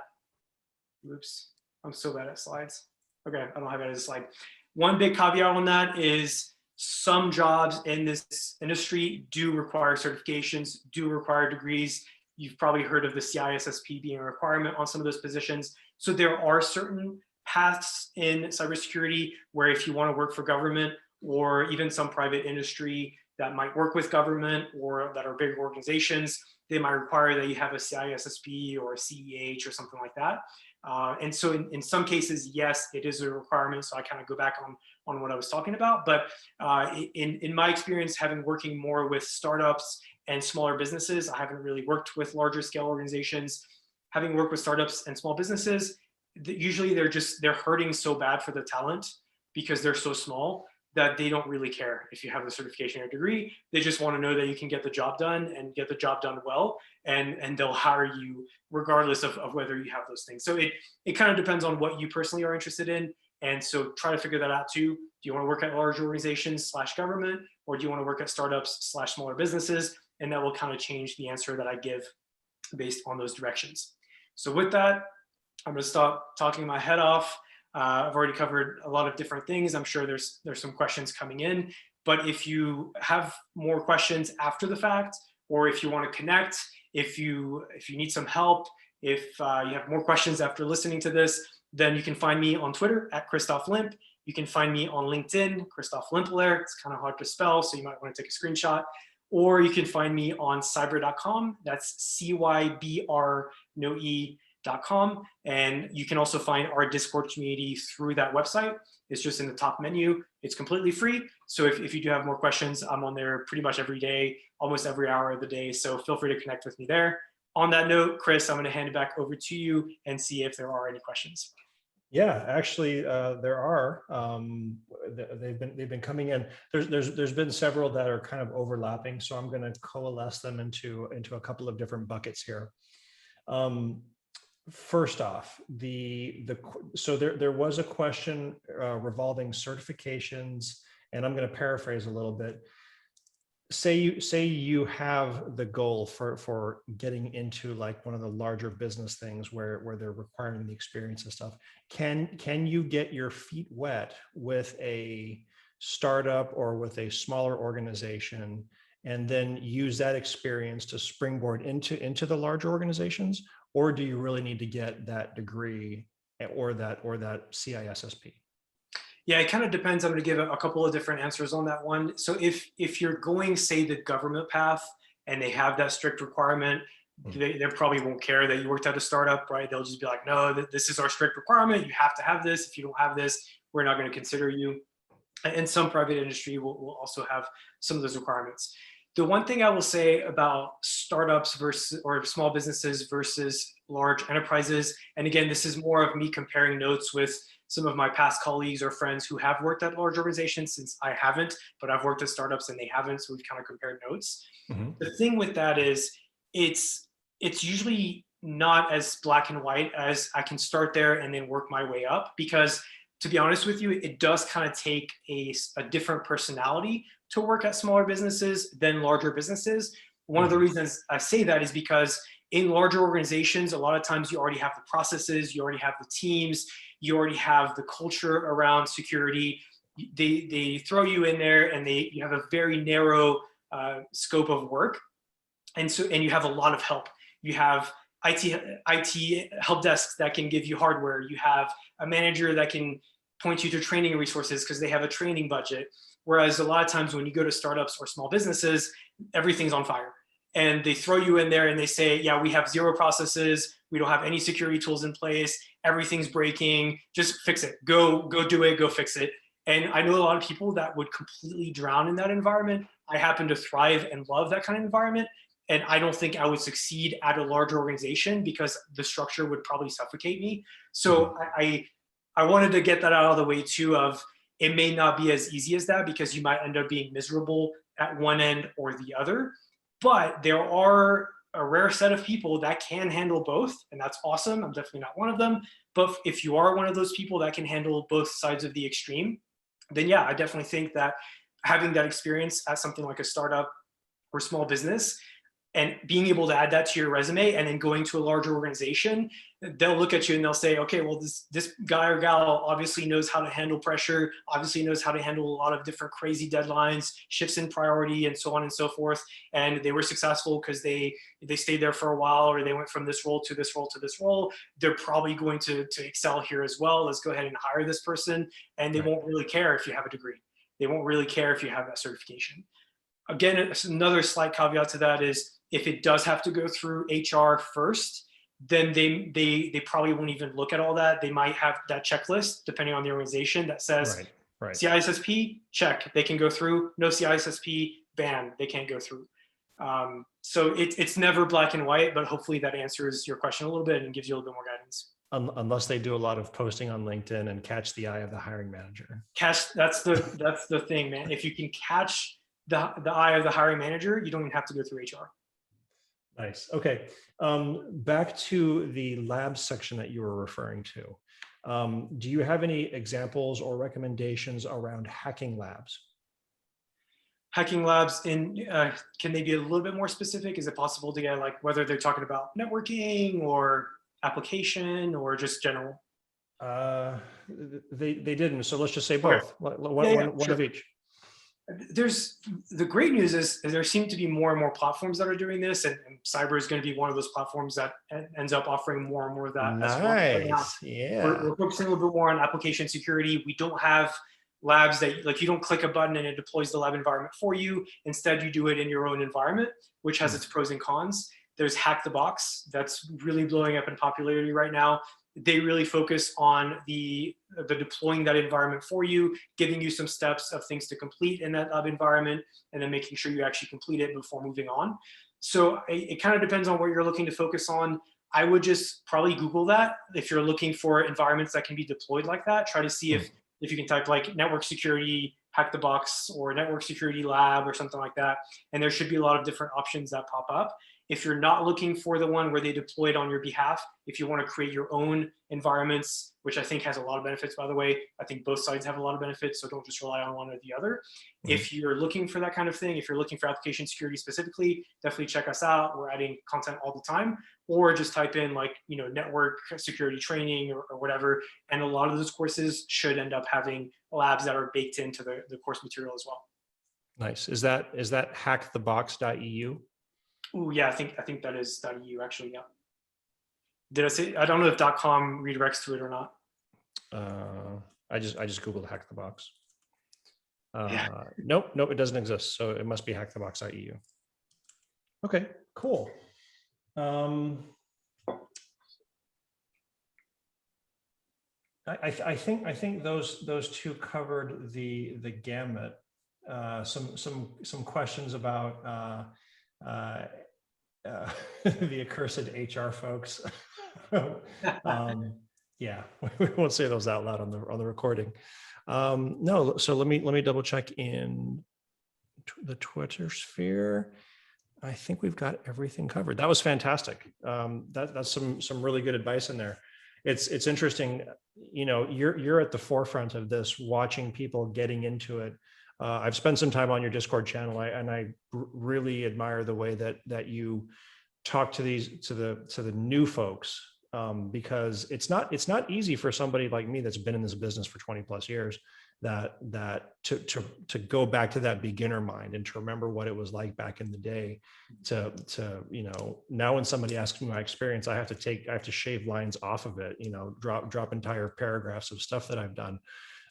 B: oops, I'm so bad at slides. Okay, I don't have it as a slide. One big caveat on that is some jobs in this industry do require certifications, do require degrees. You've probably heard of the CISSP being a requirement on some of those positions. So there are certain paths in cybersecurity where if you want to work for government or even some private industry that might work with government or that are big organizations, they might require that you have a CISSP or a CEH or something like that. And so in some cases, yes, it is a requirement. So I kind of go back on what I was talking about. But in my experience, having working more with startups and smaller businesses, I haven't really worked with larger scale organizations. Having worked with startups and small businesses, usually they're hurting so bad for the talent because they're so small that they don't really care if you have the certification or degree. They just want to know that you can get the job done and get the job done well, and they'll hire you regardless of whether you have those things. So it kind of depends on what you personally are interested in. And so try to figure that out too. Do you want to work at large organizations / government, or do you want to work at startups / smaller businesses? And that will kind of change the answer that I give based on those directions. So with that, I'm going to stop talking my head off. I've already covered a lot of different things. I'm sure there's some questions coming in, but if you have more questions after the fact, or if you want to connect, if you need some help, if you have more questions after listening to this, then you can find me on Twitter at Christophe Limp. You can find me on LinkedIn, Christophe Limpalair. It's kind of hard to spell, so you might want to take a screenshot. Or you can find me on cyber.com. That's CYBR, no E, .com, and you can also find our Discord community through that website. It's just in the top menu. It's completely free. So if you do have more questions, I'm on there pretty much every day, almost every hour of the day. So feel free to connect with me there. On that note, Chris, I'm going to hand it back over to you and see if there are any questions.
A: Yeah, actually, there are. They've been coming in. There's been several that are kind of overlapping, so I'm going to coalesce them into a couple of different buckets here. First off, so there was a question revolving certifications, and I'm going to paraphrase a little bit. Say you have the goal for getting into like one of the larger business things where they're requiring the experience and stuff. Can you get your feet wet with a startup or with a smaller organization, and then use that experience to springboard into the larger organizations? Or do you really need to get that degree or that CISSP?
B: Yeah, it kind of depends. I'm going to give a couple of different answers on that one. So if you're going, say, the government path and they have that strict requirement, they probably won't care that you worked at a startup, right? They'll just be like, no, this is our strict requirement. You have to have this. If you don't have this, we're not going to consider you. And some private industry will also have some of those requirements. The one thing I will say about startups versus or small businesses versus large enterprises, and again, this is more of me comparing notes with some of my past colleagues or friends who have worked at large organizations, since I haven't, but I've worked at startups and they haven't, so we've kind of compared notes. The thing with that is it's usually not as black and white as I can start there and then work my way up, because to be honest with you, it does kind of take a different personality to work at smaller businesses than larger businesses. One of the reasons I say that is because in larger organizations, a lot of times you already have the processes, you already have the teams, you already have the culture around security. They throw you in there and you have a very narrow scope of work. And you have a lot of help. You have IT help desks that can give you hardware. You have a manager that can point you to training resources because they have a training budget. Whereas a lot of times when you go to startups or small businesses, everything's on fire. And they throw you in there and they say, yeah, we have 0 processes. We don't have any security tools in place. Everything's breaking. Just fix it. Go do it. Go fix it. And I know a lot of people that would completely drown in that environment. I happen to thrive and love that kind of environment. And I don't think I would succeed at a larger organization because the structure would probably suffocate me. So I wanted to get that out of the way too, of it may not be as easy as that because you might end up being miserable at one end or the other. But there are a rare set of people that can handle both, and that's awesome. I'm definitely not one of them. But if you are one of those people that can handle both sides of the extreme, then yeah, I definitely think that having that experience at something like a startup or small business and being able to add that to your resume and then going to a larger organization, they'll look at you and they'll say, okay, well, this guy or gal obviously knows how to handle pressure, obviously knows how to handle a lot of different crazy deadlines, shifts in priority, and so on and so forth. And they were successful because they stayed there for a while, or they went from this role to this role to this role. They're probably going to excel here as well. Let's go ahead and hire this person. And they won't really care if you have a degree. They won't really care if you have that certification. Again, another slight caveat to that is if it does have to go through HR first, then they probably won't even look at all that. They might have that checklist, depending on the organization, that says CISSP, check, they can go through. No CISSP, ban, they can't go through. So it's never black and white, but hopefully that answers your question a little bit and gives you a little bit more guidance.
A: Unless they do a lot of posting on LinkedIn and catch the eye of the hiring manager.
B: That's the thing, man. If you can catch the eye of the hiring manager, you don't even have to go through HR.
A: Nice. Okay. Back to the labs section that you were referring to. Do you have any examples or recommendations around hacking labs?
B: Hacking labs, can they be a little bit more specific? Is it possible to get like whether they're talking about networking or application or just general?
A: They didn't. So let's just say both. Okay. One of each.
B: The great news is there seem to be more and more platforms that are doing this, and cyber is going to be one of those platforms that ends up offering more and more of that.
A: Nice.
B: As well. Yeah. We're focusing a little bit more on application security. We don't have labs that like you don't click a button and it deploys the lab environment for you. Instead, you do it in your own environment, which has its pros and cons. There's Hack the Box that's really blowing up in popularity right now. They really focus on the deploying that environment for you, giving you some steps of things to complete in that lab environment, and then making sure you actually complete it before moving on. So it kind of depends on what you're looking to focus on. I would just probably Google that. If you're looking for environments that can be deployed like that, try to see if you can type like network security, Hack the Box, or network security lab or something like that. And there should be a lot of different options that pop up. If you're not looking for the one where they deploy it on your behalf, if you want to create your own environments, which I think has a lot of benefits, by the way, I think both sides have a lot of benefits, so don't just rely on one or the other. If you're looking for that kind of thing, if you're looking for application security specifically, definitely check us out. We're adding content all the time, or just type in like, network security training or whatever. And a lot of those courses should end up having labs that are baked into the course material as well.
A: Nice. Is that hackthebox.eu?
B: Oh yeah, I think that is .eu actually. Yeah. Did I say? I don't know if .com redirects to it or not.
A: I just Googled Hack the Box.
B: Yeah.
A: Nope, it doesn't exist. So it must be hackthebox.eu. Okay, cool. I think those two covered the gamut. Some questions about the accursed HR folks. Yeah, we won't say those out loud on the recording. No, so let me double check in the Twitter sphere. I think we've got everything covered. That was fantastic. That's some really good advice in there. It's interesting, you know, you're at the forefront of this, watching people getting into it. I've spent some time on your Discord channel, and I really admire the way that you talk to the new folks, because it's not easy for somebody like me that's been in this business for 20 plus years, to go back to that beginner mind and to remember what it was like back in the day, to you know, now when somebody asks me my experience, I have to shave lines off of it, you know, drop entire paragraphs of stuff that I've done.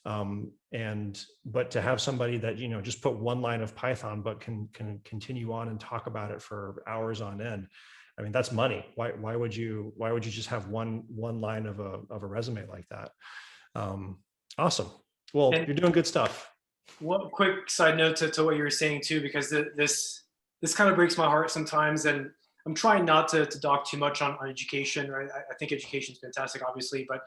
A: But to have somebody that, you know, just put one line of Python, but can continue on and talk about it for hours on end. I mean, that's money. Why would you just have one line of a resume like that? Awesome. Well, you're doing good stuff.
B: One quick side note to what you were saying too, because this kind of breaks my heart sometimes, and I'm trying not to dock too much on education. Right? I think education is fantastic, obviously, but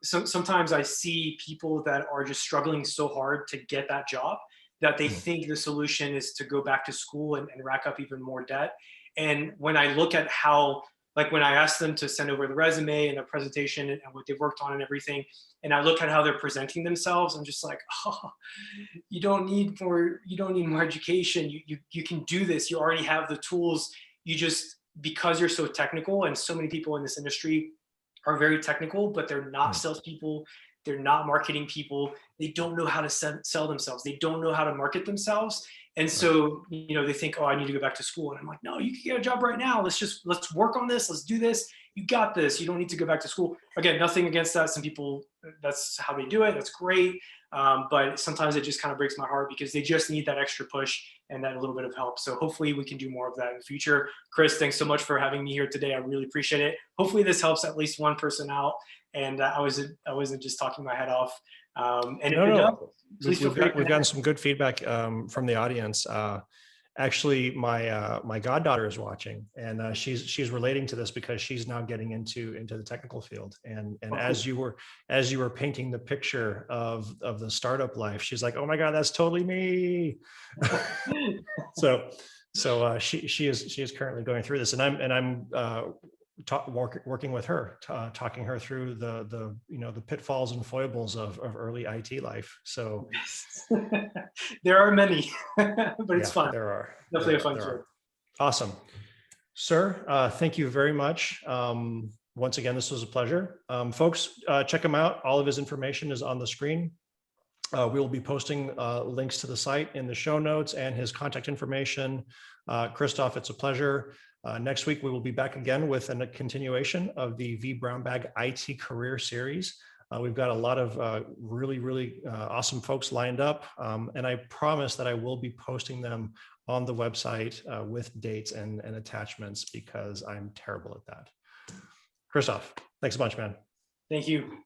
B: sometimes I see people that are just struggling so hard to get that job that they think the solution is to go back to school and rack up even more debt. And when I look at how, like when I ask them to send over the resume and the presentation and what they've worked on and everything, and I look at how they're presenting themselves, I'm just like, oh, you don't need more education. You can do this. You already have the tools. You just, because you're so technical, and so many people in this industry are very technical, but they're not salespeople. They're not marketing people. They don't know how to sell themselves. They don't know how to market themselves. And so, you know, they think, oh, I need to go back to school. And I'm like, no, you can get a job right now. Let's work on this. Let's do this. You got this. You don't need to go back to school. Again, nothing against that. Some people, that's how they do it. That's great. But sometimes it just kind of breaks my heart, because they just need that extra push and that little bit of help. So hopefully we can do more of that in the future. Chris, thanks so much for having me here today. I really appreciate it. Hopefully this helps at least one person out. And I wasn't just talking my head off. And if it does,
A: we've gotten some good feedback from the audience. Actually, my goddaughter is watching, and she's relating to this because she's now getting into the technical field. And as you were painting the picture of the startup life, she's like, oh my God, that's totally me. so she is currently going through this, and I'm working with her, talking her through the you know, the pitfalls and foibles of early IT life. So
B: there are many, but it's fun.
A: There are
B: definitely a fun trip.
A: Awesome, sir. Thank you very much. Once again, this was a pleasure. Folks, check him out. All of his information is on the screen. We will be posting links to the site in the show notes and his contact information. Christophe, it's a pleasure. Next week, we will be back again with a continuation of the vBrownBag IT Career Series. We've got a lot of really awesome folks lined up, and I promise that I will be posting them on the website with dates and attachments, because I'm terrible at that. Christophe, thanks a bunch, man.
B: Thank you.